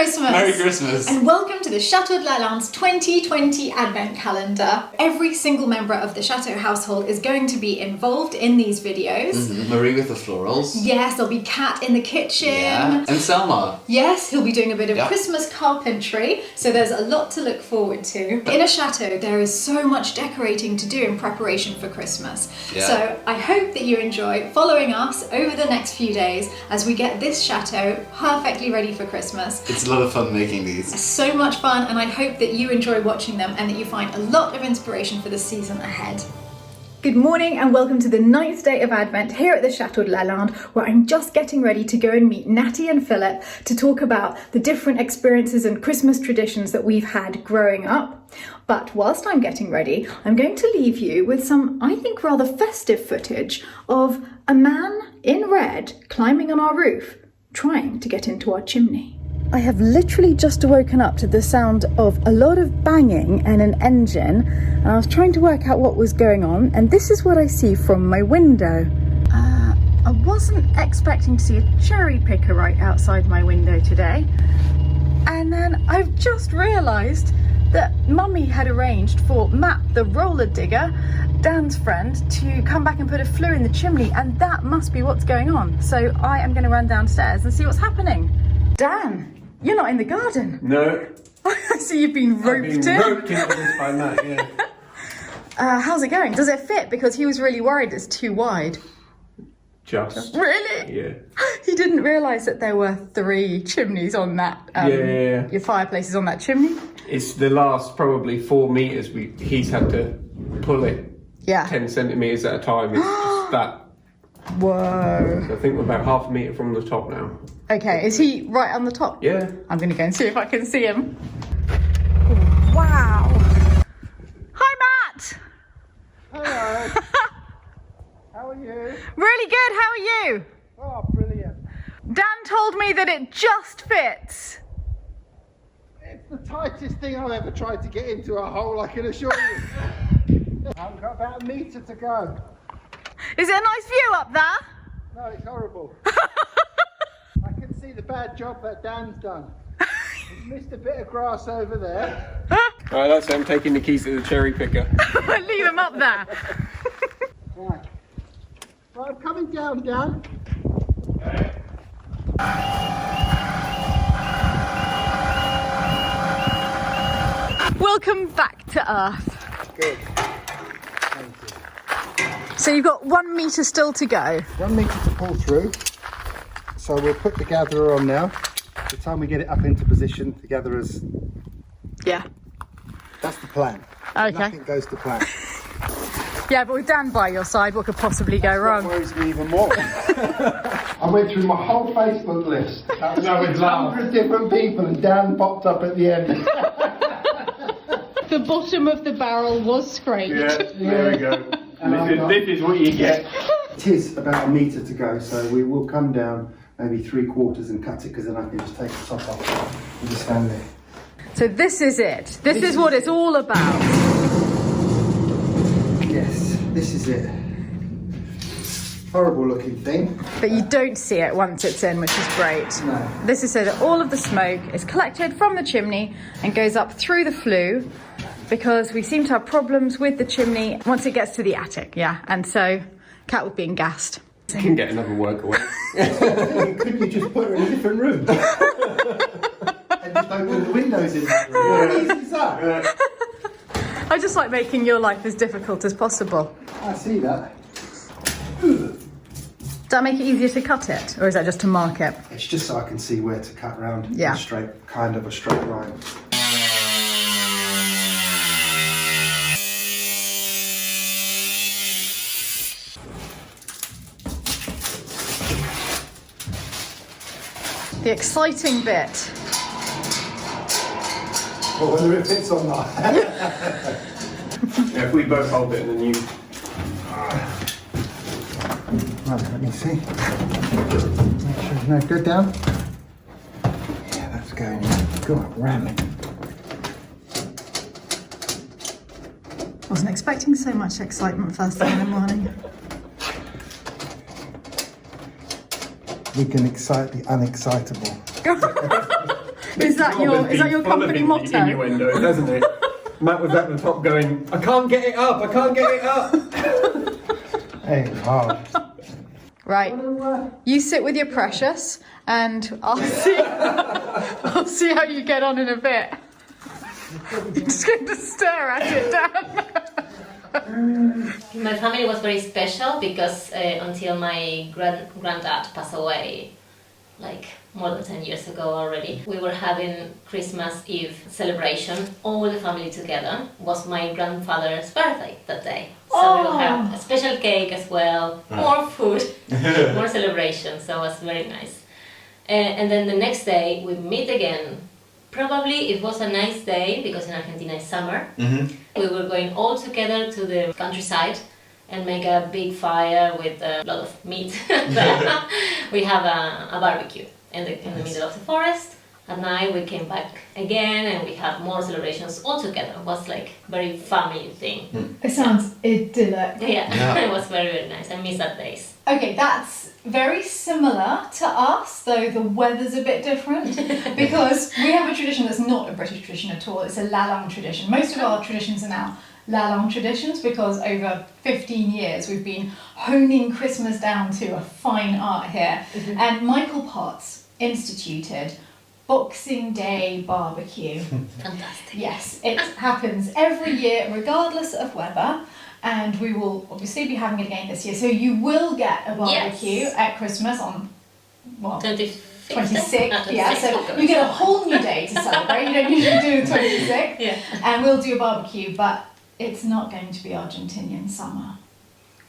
Christmas! Merry Christmas! And welcome to the Chateau de la Lande's 2020 Advent Calendar. Every single member of the Chateau household is going to be involved in these videos. Marie with the florals. Yes, there'll be Kat in the kitchen. Yeah, and Selma. Yes, he'll be doing a bit of Christmas carpentry, so there's a lot to look forward to. In a chateau, there is so much decorating to do in preparation for Christmas. Yeah. So I hope that you enjoy following us over the next few days as we get this chateau perfectly ready for Christmas. It's a lot of fun making these. So much fun, and I hope that you enjoy watching them and that you find a lot of inspiration for the season ahead. Good morning and welcome to the 9th day of Advent here at the Chateau de la Lande, where I'm just getting ready to go and meet Natty and Philip to talk about the different experiences and Christmas traditions that we've had growing up. But whilst I'm getting ready, I'm going to leave you with some, I think, rather festive footage of a man in red climbing on our roof, trying to get into our chimney. I have literally just woken up to the sound of a lot of banging and an engine, and I was trying to work out what was going on, and this is what I see from my window. I wasn't expecting to see a cherry picker right outside my window today, and then I've just realised that Mummy had arranged for Matt, the roller digger, Dan's friend, to come back and put a flue in the chimney, and that must be what's going on. So I am going to run downstairs and see what's happening. Dan, you're not in the garden. No. I see you've been roped in. I've been roped into this by Matt, yeah. How's it going? Does it fit? Because he was really worried it's too wide. Just. Really? Yeah. He didn't realise that there were 3 chimneys on that. Your fireplace is on that chimney. It's the last probably 4 metres he's had to pull it 10 centimetres at a time. It's just that. Whoa. So I think we're about half a metre from the top now. Okay, is he right on the top? Yeah. I'm going to go and see if I can see him. Wow. Hi, Matt. Hello. How are you? Really good, how are you? Oh, brilliant. Dan told me that it just fits. It's the tightest thing I've ever tried to get into a hole, I can assure you. I've got about a metre to go. Is it a nice view up there? No, it's horrible. I can see the bad job that Dan's done. He's missed a bit of grass over there. Alright, that's it. I'm taking the keys to the cherry picker. Leave him up there. Right. Right, I'm coming down, Dan. Welcome back to Earth. Good. Thank you. So you've got 1 metre still to go. 1 metre to pull through. So we'll put the gatherer on now. By the time we get it up into position, the gatherer's... Yeah. That's the plan. Okay. Nothing goes to plan. Yeah, but with Dan by your side, what could possibly go wrong? That worries me even more. I went through my whole Facebook list. No, we'd laugh. 100 different people, and Dan popped up at the end. The bottom of the barrel was scraped. Yeah, there we go. This is what you get. It is about a metre to go, so we will come down maybe 3/4 and cut it, because then I can just take the top off and just stand there. So this is it. This is what it's all about. Yes, this is it. Horrible looking thing. But you don't see it once it's in, which is great. No. This is so that all of the smoke is collected from the chimney and goes up through the flue, because we seem to have problems with the chimney once it gets to the attic, and so Kat was being gassed. You can get another work away. Couldn't you just put her in a different room? And just open the windows in that room? How easy is that? I just like making your life as difficult as possible. I see that. Does that make it easier to cut it, or is that just to mark it? It's just so I can see where to cut round in Yeah. a straight, kind of a straight line. The exciting bit. Well, whether it fits or not. Yeah, if we both hold it and then you... Right, let me see. Make sure it's no good down. Yeah, that's going in. Go on, ram it. Wasn't expecting so much excitement first thing in the morning. We can excite the unexcitable. Is that your company motto? Innuendo, doesn't it? Matt was at the top going, I can't get it up, I can't get it up. Hey, it's hard. Right, you sit with your precious, and I'll see how you get on in a bit. I'm just going to stare at it, Dan. My family was very special because until my granddad passed away, like more than 10 years ago already, we were having Christmas Eve celebration, all the family together. It was my grandfather's birthday that day. So we will have a special cake as well, more food, more celebration, so it was very nice. And then the next day we meet again. Probably it was a nice day because in Argentina it's summer. We were going all together to the countryside and make a big fire with a lot of meat. We have a barbecue in the middle of the forest. At night we came back again and we had more celebrations all together. It was like very family thing. It sounds idyllic. Yeah. It was very, very nice. I miss that days. Okay, that's very similar to us, though the weather's a bit different, because we have a tradition that's not a British tradition at all. It's a La Langue tradition. Most of our traditions are now La Langue traditions because over 15 years we've been honing Christmas down to a fine art here. And Michael Potts instituted Boxing Day barbecue. Fantastic. Yes, it happens every year regardless of weather. And we will obviously be having it again this year. So you will get a barbecue at Christmas on, well, 26th. Yeah, so you get a whole new day to celebrate. You don't usually do the 26th. Yeah. And we'll do a barbecue, but it's not going to be Argentinian summer.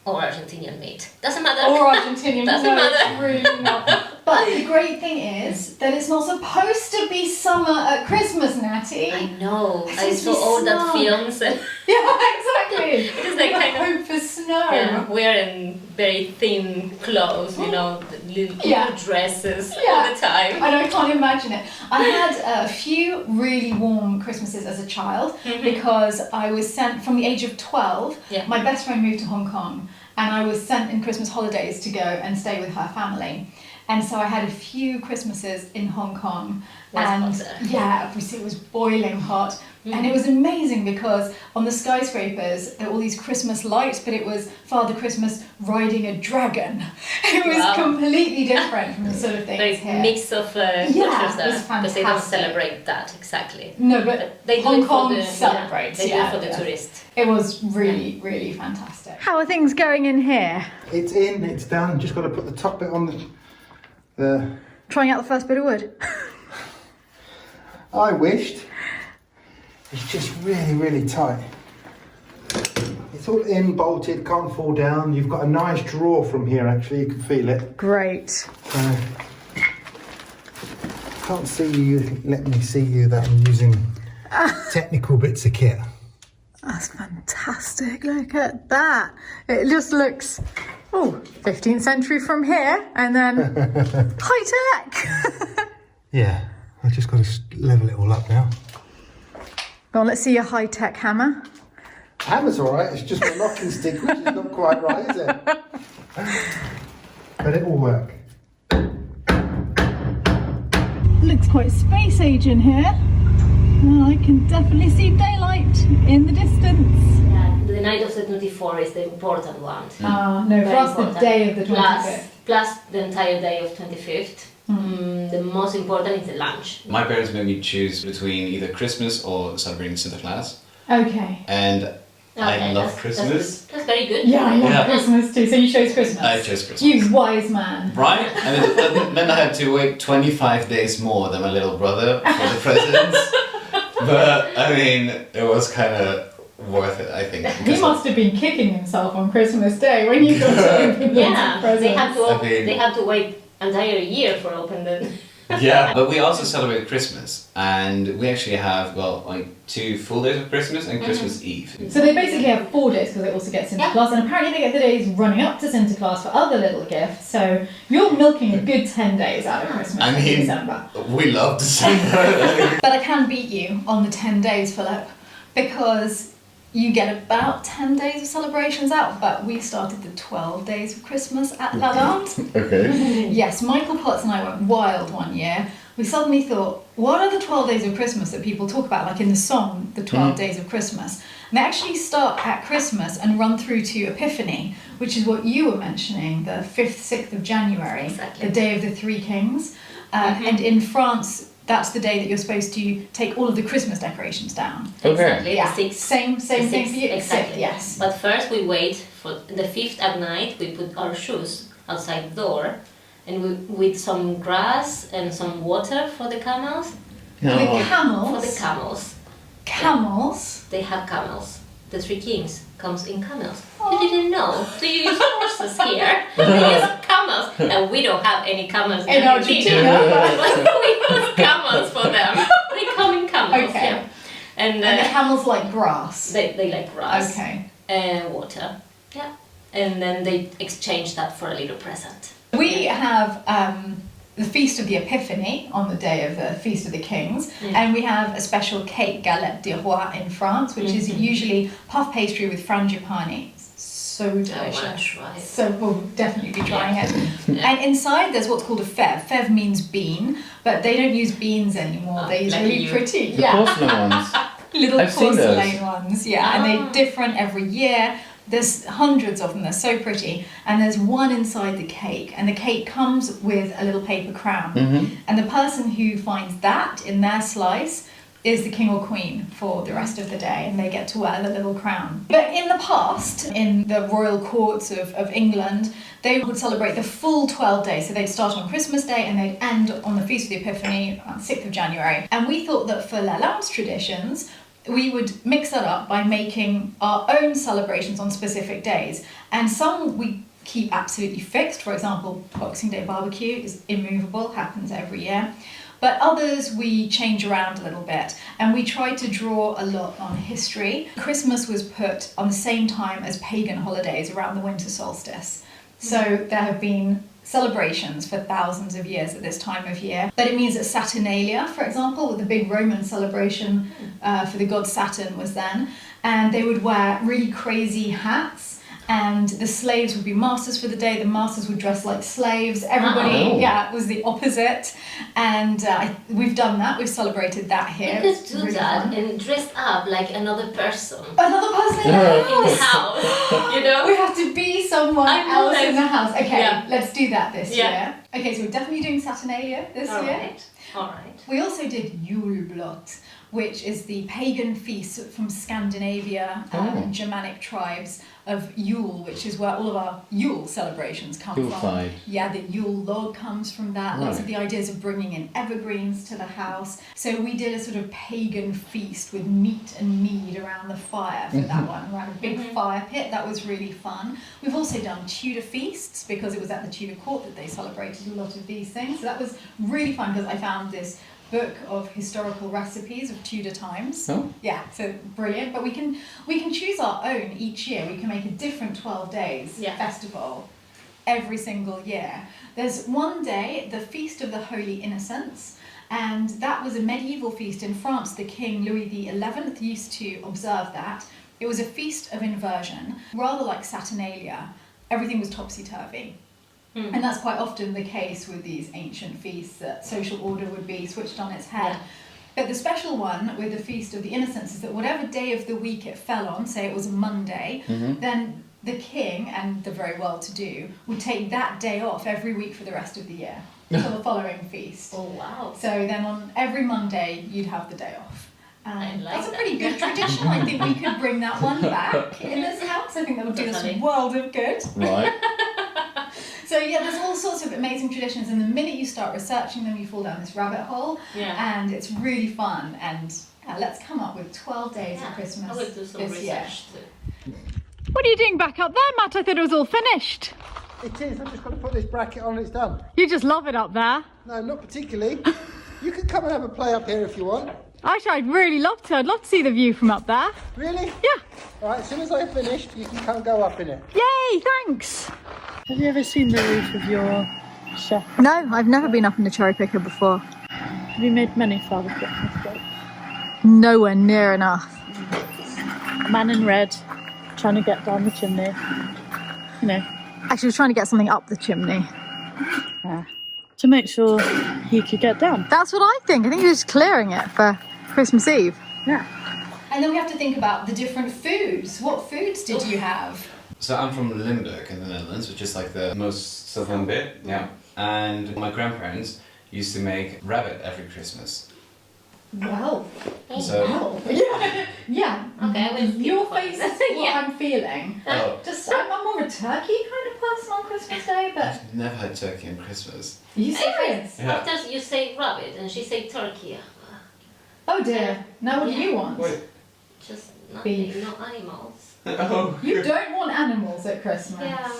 Or Argentinian meat. Doesn't matter. Or Argentinian. Doesn't matter. It's really not. But the great thing is that it's not supposed to be summer at Christmas, Natty. I know. It's I supposed saw to be all that snug. films. And Yeah, exactly. it's like kind of. hope for snow. Yeah, wearing very thin clothes, you know, the little dresses all the time. I know, I can't imagine it. I had a few really warm Christmases as a child because I was sent from the age of 12. Yeah. My best friend moved to Hong Kong and I was sent in Christmas holidays to go and stay with her family. And so I had a few Christmases in Hong Kong. Was hot there. Yeah, obviously it was boiling hot. And it was amazing because on the skyscrapers there were all these Christmas lights, but it was Father Christmas riding a dragon. It was completely different from the sort of things Very here. mix of cultures it there, was because they don't fantastic. celebrate that exactly. No, but They do Hong it Kong for the celebrates. They do it for the tourists. It was really, really fantastic. How are things going in here? It's in, it's done. Just got to put the top bit on the... Trying out the first bit of wood. I wished. It's just really, really tight. It's all in, bolted, can't fall down. You've got a nice draw from here, actually. You can feel it. Great. Can't see you. Let me see you that I'm using technical bits of kit. That's fantastic. Look at that. It just looks, 15th century from here and then high tech. Yeah, I've just got to level it all up now. Go on, let's see your high tech hammer. Hammer's all right. It's just a knocking stick, which is not quite right, is it? But it will work. Looks quite space age in here. Oh, I can definitely see daylight in the distance. Yeah, the night of the 24th is the important one. No, for Very us the important. day of the 25th. Plus the entire day of 25th. The most important is the lunch. My parents made me choose between either Christmas or celebrating Santa Claus. Okay. And I love Christmas. That's very good. Yeah, I love Yeah. Christmas too. So you chose Christmas? I chose Christmas. You wise man. Right? And then I had to wait 25 days more than my little brother for the presents. But, I mean, it was kind of worth it, I think. He must have been kicking himself on Christmas Day when you got to open Yeah, presents. they have to wait entire year for open the. Yeah, but we also celebrate Christmas, and we actually have, like 2 full days of Christmas and Christmas Eve. So they basically have 4 days because they also get Sinterklaas, and apparently they get the days running up to Sinterklaas for other little gifts. So you're milking a good 10 days out of Christmas in December. We love December. But I can beat you on the 10 days, Philip, because you get about 10 days of celebrations out, but we started the 12 days of Christmas at La Langue. Okay. Yes, Michael Potts and I went wild one year. we suddenly thought, what are the 12 days of Christmas that people talk about, like in the song, the 12 days of Christmas? And they actually start at Christmas and run through to Epiphany, which is what you were mentioning, the 5th, 6th of January, Exactly. the Day of the Three Kings. And in France, that's the day that you're supposed to take all of the Christmas decorations down. Okay. Exactly. Yeah, The 6th. same thing for you. Exactly. Yes. But first we wait for the 5th at night. We put our shoes outside the door, and we with some grass and some water for the camels. For the No. camels. For the camels. Camels. They have camels. The three kings comes in camels. You didn't know? Do you use horses here? We use camels, and we don't have any camels In Argentina. But we use camels for them. They come in camels. Okay. Yeah. And, And the camels like grass. they like grass Okay. and water. Yeah. And then they exchange that for a little present. We have the Feast of the Epiphany on the day of the Feast of the Kings, Mm. and we have a special cake, galette de roi, in France, which is usually puff pastry with frangipani. It's so I want delicious. to try it. So we'll definitely be trying it. And inside there's what's called a fève. Fève means bean, but they don't use beans anymore. Oh, They use like really you. pretty, The porcelain ones. little I've seen those. porcelain ones, yeah, and they're different every year. There's hundreds of them, they're so pretty. And there's one inside the cake, and the cake comes with a little paper crown. And the person who finds that in their slice is the king or queen for the rest of the day, and they get to wear the little crown. But in the past, in the royal courts of England, they would celebrate the full 12 days. So they'd start on Christmas Day and they'd end on the Feast of the Epiphany on 6th of January. And we thought that for Lalande's traditions, we would mix that up by making our own celebrations on specific days. And some we keep absolutely fixed. For example, Boxing Day barbecue is immovable, happens every year. But others we change around a little bit, and we try to draw a lot on history. Christmas was put on the same time as pagan holidays around the winter solstice. So there have been celebrations for thousands of years at this time of year. But it means that Saturnalia, for example, the big Roman celebration for the god Saturn was then, and they would wear really crazy hats, and the slaves would be masters for the day. The masters would dress like slaves. Everybody, Oh. it was the opposite. And we've done that. We've celebrated that here. You It's could do really that fun. and dress up like another person Another person in the in the house. house. You know? We have to be someone I know else that. in the house. Okay, Yeah. let's do that this Yeah. year. Okay, so we're definitely doing Saturnalia this All year. right. All right. We also did Juleblot, which is the pagan feast from Scandinavia and Germanic tribes of Yule, which is where all of our Yule celebrations come from. Yuletide. Yeah, the Yule log comes from that. Lots of Right. the ideas of bringing in evergreens to the house. So we did a sort of pagan feast with meat and mead around the fire for that one, around a big fire pit. That was really fun. We've also done Tudor feasts because it was at the Tudor court that they celebrated a lot of these things. So that was really fun because I found this book of historical recipes of Tudor times. Oh. Yeah, so brilliant. But we can choose our own each year. We can make a different 12 days festival every single year. There's one day, the Feast of the Holy Innocents, and that was a medieval feast in France. The King Louis XI used to observe that. It was a feast of inversion, rather like Saturnalia. Everything was topsy-turvy. And that's quite often the case with these ancient feasts, that social order would be switched on its head. But the special one with the Feast of the Innocents is that whatever day of the week it fell on, say it was a Monday, then the king and the very well-to-do would take that day off every week for the rest of the year until the following feast. Oh, wow. So then on every Monday you'd have the day off. I like That's a that. pretty good tradition. I think we could bring that one back in this house. I think that would do us a Definitely. world of good. Right. So yeah, there's all sorts of amazing traditions, and the minute you start researching them, you fall down this rabbit hole, and it's really fun. And let's come up with 12 days of Christmas I will do some this year. research too. What are you doing back up there, Matt? I thought it was all finished. It is, I've just got to put this bracket on and it's done. You just love it up there. No, not particularly. You can come and have a play up here if you want. Actually, I'd really love to. I'd love to see the view from up there. Really? Yeah. All right, as soon as I've finished, you can come and go up in it. Yay, thanks. Have you ever seen the roof of your chef? No, I've never been up in a cherry picker before. Have you made many Father Christmas jokes? Nowhere near enough. Man in red, trying to get down the chimney. You know. Actually, I was trying to get something up the chimney. Yeah. to make sure he could get down. That's what I think. I think he was clearing it for Christmas Eve. Yeah. And then we have to think about the different foods. What foods did you have? So I'm from Limburg in the Netherlands, which is like the most southern bit. Yeah. And my grandparents used to make rabbit every Christmas. Well, So yeah. Okay, well, Your face is what Yeah. I'm feeling. oh, I'm more of a turkey kind of person on Christmas Day, but I've never had turkey on Christmas. are you serious? Yeah. After you say rabbit and she say turkey, Oh dear. Now what do you want? Wait. just Beef. nothing, no animals. Oh. You don't want animals at Christmas. Yeah,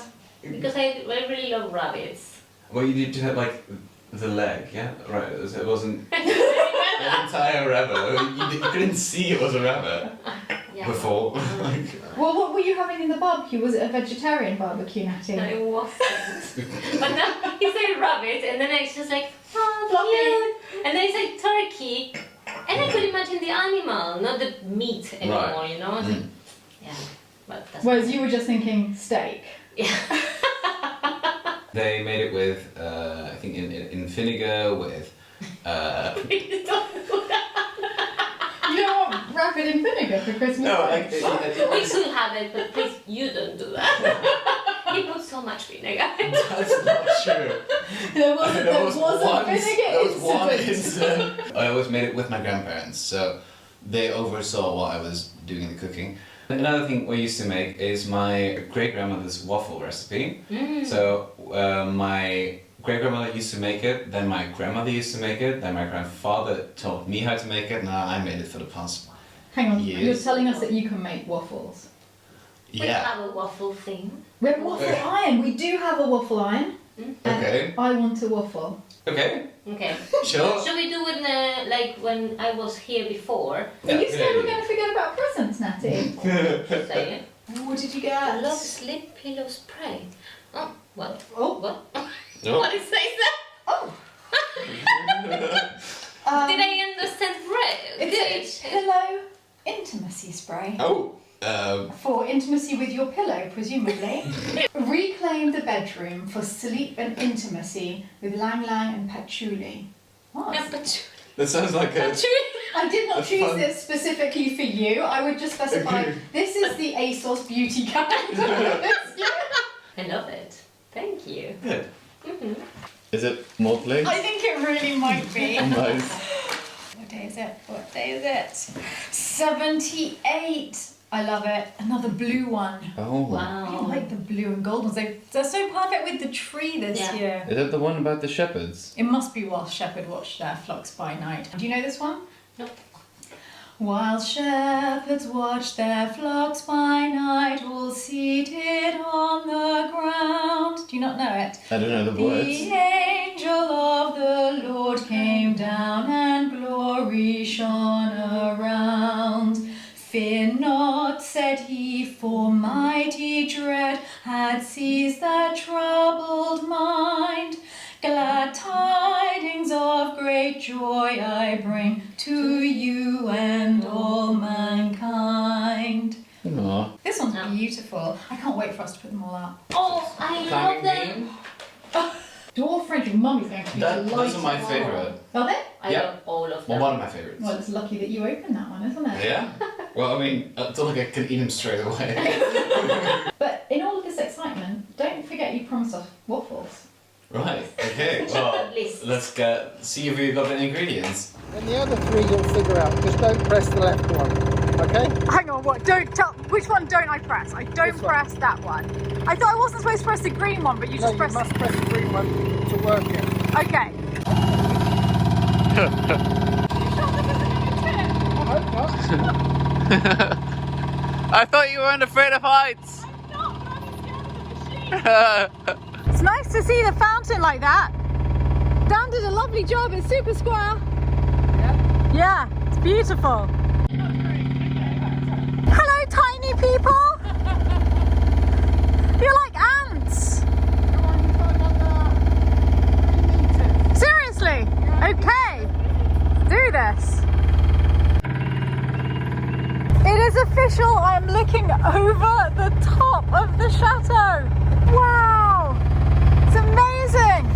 because I really love rabbits. Well, you did have like the leg, yeah? Right, it wasn't an entire rabbit. You couldn't see it was a rabbit Yeah. before. Well, what were you having in the barbecue? Was it a vegetarian barbecue, Natty? No, it wasn't. But now he said rabbit, and then I was just like, oh, cute. And then he said turkey, and I could imagine the animal, not the meat anymore, Right. you know? Mm. Yeah, but that's Whereas you were just thinking steak. yeah. They made it with, I think, in vinegar with. Please don't do that. You don't want rabbit in vinegar for Christmas No, Day? like it We was, could have it, but please, you don't do that. He put so much vinegar. that's not true. There wasn't There was one vinegar incident. incident. I always made it with my grandparents, so they oversaw what I was doing in the cooking. Another thing we used to make is my great grandmother's waffle recipe. So my great grandmother used to make it, then my grandmother used to make it, then my grandfather taught me how to make it, and I made it for the past. Hang on, Yes. you're telling us that you can make waffles. We Yeah. have a waffle thing. We have a waffle iron. We do have a waffle iron. And Okay. I want a waffle. Okay. Okay. Sure. Should we do it like when I was here before? Are you scared we're going to forget about presents, Natty? Say it. What did you get? Love sleep pillow spray. Oh, what? Oh. What? No. What is that? Oh. Did I understand right? It's a pillow intimacy spray. Oh. For intimacy with your pillow, presumably. Reclaim the bedroom for sleep and intimacy with Lang Lang and Patchouli. What? That sounds like a. I did not That's choose fun. this specifically for you. I would just specify this is the ASOS beauty calendar. I love it. Thank you. Good. Mm-hmm. Is it moldling? I think it really might be. Nice. What day is it? What day is it? 78. I love it. Another blue one. Oh. I Wow. like the blue and gold ones. They're so perfect with the tree this Yeah. year. Is that the one about the shepherds? It must be while shepherd watched their flocks by night. Do you know this one? Nope. While shepherds watch their flocks by night, all seated on the ground. Do you not know it? I don't know the The words. angel of the Lord came down and glory shone around. Fear not, said he, for mighty dread had seized the troubled mind. Glad tidings of great joy I bring to you and all mankind. Aww. This one's beautiful. I can't wait for us to put them all out. Oh, I love them. Dwarf French, Mummy's going to be Those delighted. are my favourite. Are they? I Yeah. love all of Well, them. one of my favourites. Well, it's lucky that you opened that one, isn't it? Yeah. Well, I mean, it's not like I can eat them straight away. But in all of this excitement, don't forget you promised us waffles. Right. Okay. Well, List. let's see if we've got the ingredients. And the other three you'll figure out. Just don't press the left one. Okay? Hang on, what? Don't tell. Which one don't I press? I don't This one. press that one. I thought I wasn't supposed to press the green one, but you No, just you press. must press the green one to work it. Okay. I hope not. I thought you weren't afraid of heights. It's nice to see the fountain like that. Dan did a lovely job. It's super square. Yeah, it's beautiful. Hello, tiny people. You're like ants. Seriously? Okay. Do this. It is official. I'm looking over the top of the chateau. Wow. It's amazing.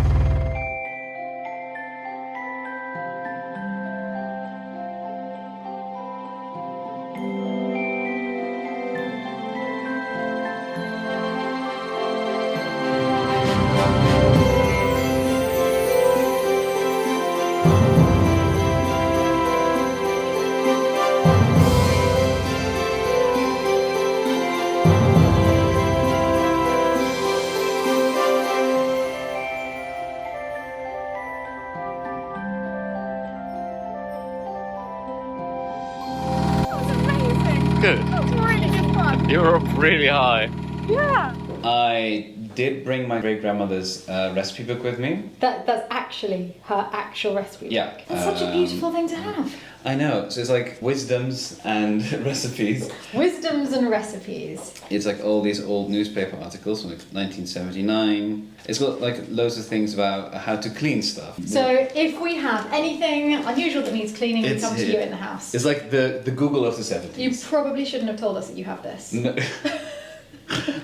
Good. That's really good fun. You were up really high. Yeah. I did bring my great grandmother's recipe book with me. That's actually her actual recipe book. Yeah. That's such a beautiful thing to have. I know. So it's like wisdoms and recipes. Wisdoms and recipes. It's like all these old newspaper articles from like 1979. It's got like loads of things about how to clean stuff. So if we have anything unusual that needs cleaning, we It's come to here. you in the house. It's like the Google of the 70s. You probably shouldn't have told us that you have this. No.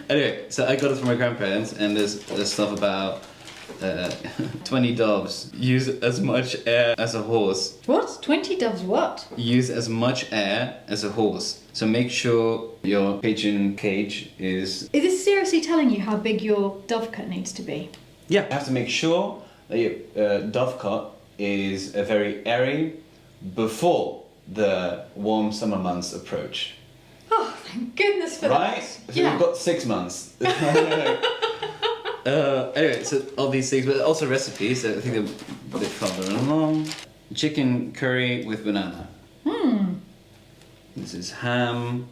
Anyway, so I got it from my grandparents, and there's stuff about 20 doves use as much air as a horse. What? 20 doves what? Use as much air as a horse. So make sure your pigeon cage is... Is this seriously telling you how big your dovecot needs to be? Yeah. You have to make sure that your dovecot is very airy before the warm summer months approach. Oh, thank goodness for Right? that. So we've got 6 months. Anyway, so all these things, but also recipes. I think they're a bit further along. Chicken curry with banana. This is ham.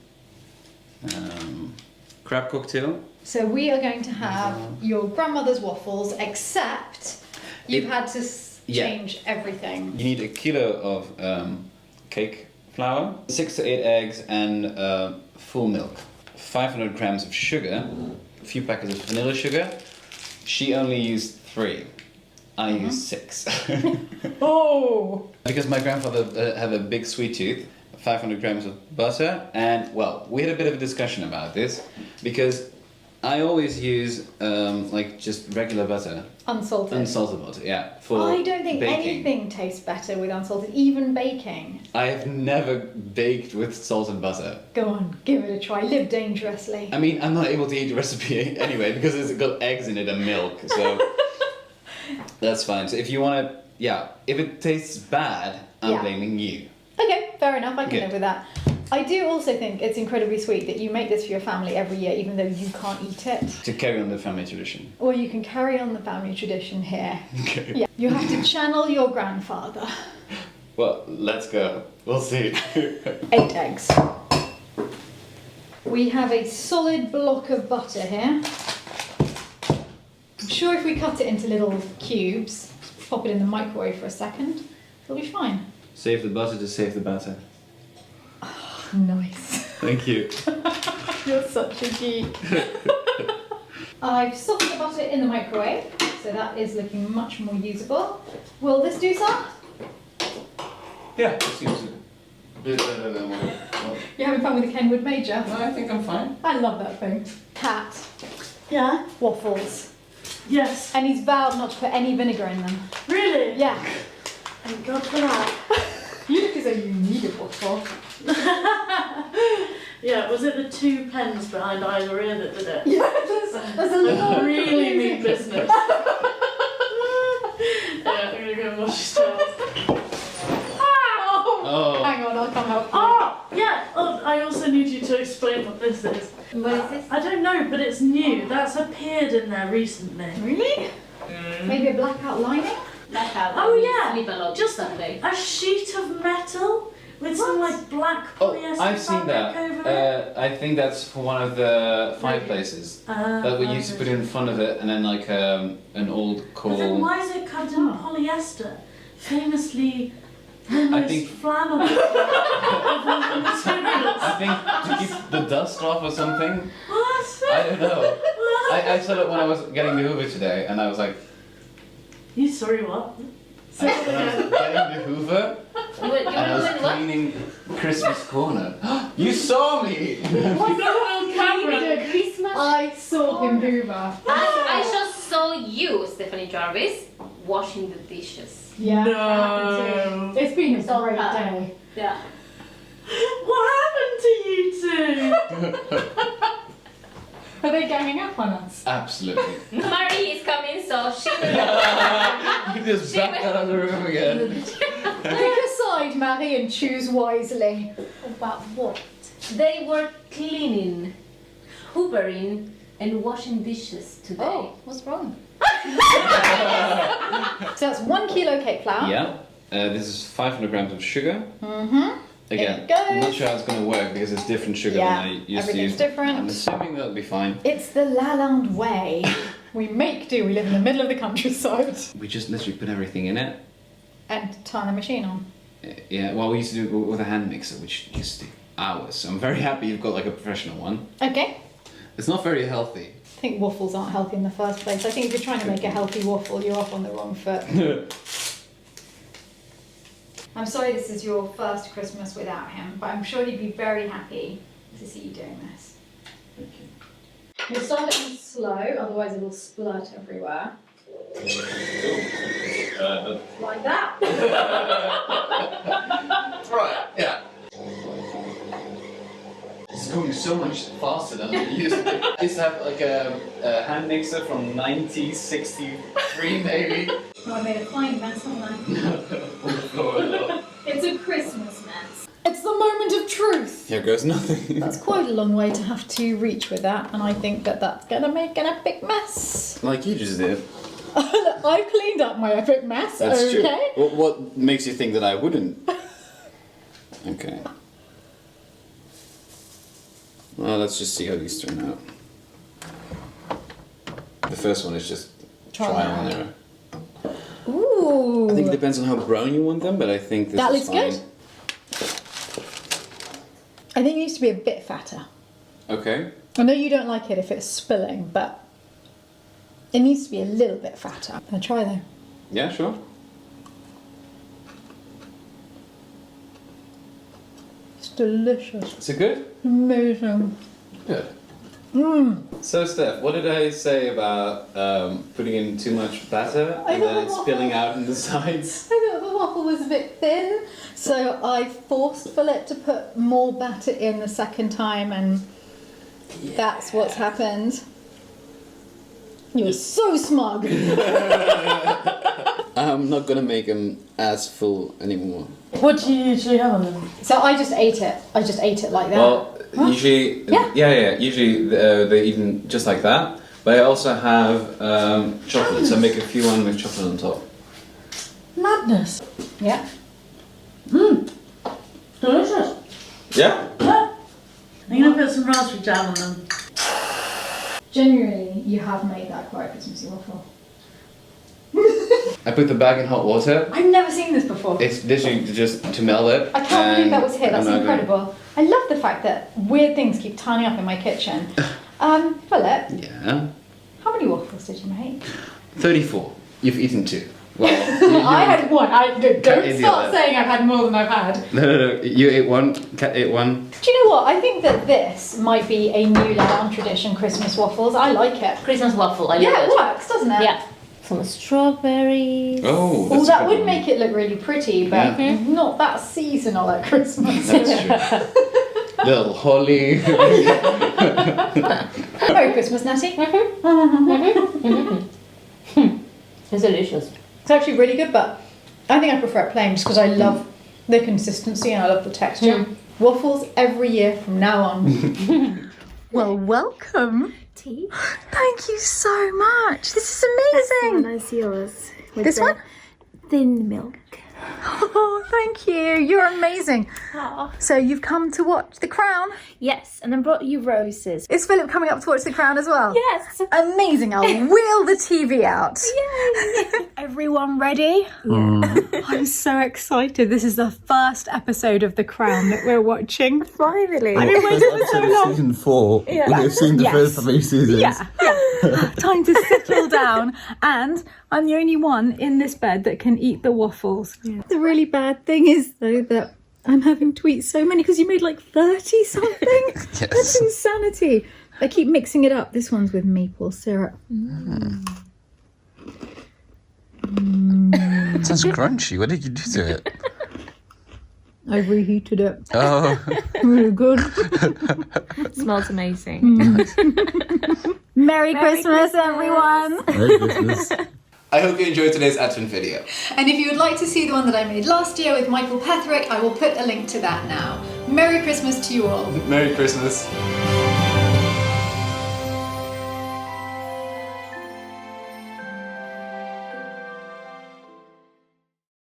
Crab cocktail. So we are going to have your grandmother's waffles, except you've had to change everything. You need a kilo of cake flour, 6 to 8 eggs, and full milk. 500 grams of sugar, a few packets of vanilla sugar. She only used 3. I used 6. Oh! Because my grandfather had a big sweet tooth, 500 grams of butter, and well, we had a bit of a discussion about this because I always use like just regular butter. Unsalted. Unsalted butter, yeah. For I don't think baking. anything tastes better with unsalted, even baking. I have never baked with salted butter. Go on, give it a try. Live dangerously. I mean, I'm not able to eat the recipe anyway because it's got eggs in it and milk, so that's fine. So if you want to, yeah, if it tastes bad, I'm blaming you. Okay, fair enough. I can Good. live with that. I do also think it's incredibly sweet that you make this for your family every year, even though you can't eat it. To carry on the family tradition. Or you can carry on the family tradition here. Okay. Yeah, you have to channel your grandfather. Well, let's go. We'll see. 8 eggs. We have a solid block of butter here. I'm sure if we cut it into little cubes, pop it in the microwave for a second, it'll be fine. Save the butter to save the batter. Nice. Thank you. You're such a geek. I've softened the butter in the microwave, so that is looking much more usable. Will this do some? Yeah, it seems a bit better than what... You're having fun with the Kenwood Major? No, I think I'm fine. I love that thing. Pat, Yeah. waffles. Yes. And he's vowed not to put any vinegar in them. Really? Yeah. Thank God for that. You look as though you need a waffle. Yeah, was it the 2 pens behind either ear that did it? Yeah, there's a lot of Really mean business. Yeah, I'm gonna go and wash his towels. Oh. Hang on, I'll come help you. Oh, yeah. Oh, I also need you to explain what this is. What is this? I don't know, but it's new. That's appeared in there recently. Really? Maybe a blackout lining? Blackout. Oh, yeah. Sleep a lot Just Sunday. a sheet of metal with some like black Oh, polyester I've seen fabric over it. that. I think that's for one of the fireplaces that we used to put in front of it, and then like an old But then coal. why is it covered in polyester? Famously the most think- flammable of all the materials. I think to keep the dust off or something. What? I don't know. I saw it when I was getting the Hoover today, and I was like, You sorry what? when I was getting the Hoover, Wait, you and I was want to what? cleaning Christmas corner. You saw me. You got it on camera. Christmas. I saw him hoover. I just saw you, Stephanie Jarvis, washing the dishes. Yeah. No. that happened too. It's been a great day. Yeah. What happened to you two? Are they ganging up on us? Absolutely. Marie is coming, so she will. You just back out of the room again. Pick a side, Marie, and choose wisely. About what? They were cleaning, hoovering, and washing dishes today. Oh, what's wrong? So that's 1 kilo cake flour. Yeah. This is 500 grams of sugar. Again, I'm not sure how it's going to work because it's different sugar than I used to everything's use. different. I'm assuming that'll be fine. It's the Lalande way. We make do. We live in the middle of the countryside. We just literally put everything in it. And turn the machine on. Yeah, well, we used to do it with a hand mixer, which used to take hours. So I'm very happy you've got like a professional one. Okay. It's not very healthy. I think waffles aren't healthy in the first place. I think if you're trying to make a healthy waffle, you're off on the wrong foot. I'm sorry this is your first Christmas without him, but I'm sure he'd be very happy to see you doing this. Thank you. You'll start it slow, otherwise it will splurt everywhere. Like that. Right, yeah. It's going so much faster than I used to. I used to have like a hand mixer from 1963 maybe. Oh, I made a fine mess, haven't I? It's a Christmas mess. It's the moment of truth. Here goes nothing. That's quite a long way to have to reach with that, and I think that that's gonna make an epic mess. Like you just did. I've cleaned up my epic mess, That's okay? true. Well, what makes you think that I wouldn't? Okay. Well, let's just see how these turn out. The first one is just trial and error. Ooh. I think it depends on how brown you want them, but I think this That is looks fine. good. I think it needs to be a bit fatter. Okay. I know you don't like it if it's spilling, but it needs to be a little bit fatter. I'm gonna try though. Yeah, sure. It's delicious. Is it good? Amazing. Good. Mmm. So, Steph, what did I say about putting in too much batter and then it's spilling out in the sides? I thought the waffle was a bit thin, so I forced Philip to put more batter in the second time, and that's what's happened. You were so smug. I'm not gonna make them as full anymore. What do you usually have on them? So I just ate it. I just ate it like that. Well, usually, Yeah. usually they eat them just like that. But I also have chocolate, so I make a few one with chocolate on top. Madness. Yeah. Mmm. Delicious. Yeah? Yeah. I'm going to put some raspberry jam on them. Genuinely, you have made that quite a Christmassy waffle. I put the bag in hot water. I've never seen this before. It's literally just to melt it. I can't believe that was here. That's I'm not incredible. I love the fact that weird things keep turning up in my kitchen. Philip, Yeah. how many waffles did you make? 34. You've eaten 2. Well, I had one. Don't Cat start idiot. saying I've had more than I've had. No. You ate 1. Cat ate 1. Do you know what? I think that this might be a new Lalande tradition, Christmas waffles. I like it. Christmas waffle, I love Yeah, it. it works, doesn't it? Yeah. Some strawberries. Oh, Well, that's that a would good make it look really pretty, but not that seasonal at Christmas. That's true. Little holly. Merry Christmas, Natty. It's delicious. It's actually really good, but I think I prefer it plain just because I love the consistency and I love the texture. Waffles every year from now on. Well, welcome. Tea. Thank you so much. This is amazing. That's yours. With This the one? Thin milk. Oh, thank you. You're amazing. Oh. So you've come to watch The Crown. Yes, and I brought you roses. Is Philip coming up to watch The Crown as well? Yes. Amazing. I'll wheel the TV out. Yay! Everyone ready? I'm so excited. This is the first episode of The Crown that we're watching. Finally. I've been waiting for so long. Season 4. Yeah. We've seen the Yes. first 3 seasons. Yeah. Time to settle down. And I'm the only one in this bed that can eat the waffles. Yeah. The really bad thing is, though, that I'm having to eat so many because you made like 30 something. Yes. That's insanity. I keep mixing it up. This one's with maple syrup. It sounds crunchy. What did you do to it? I reheated it. Oh. Really good. Smells amazing. Merry Christmas, everyone. Merry Christmas. I hope you enjoyed today's Advent video. And if you would like to see the one that I made last year with Michael Petherick, I will put a link to that now. Merry Christmas to you all. Merry Christmas.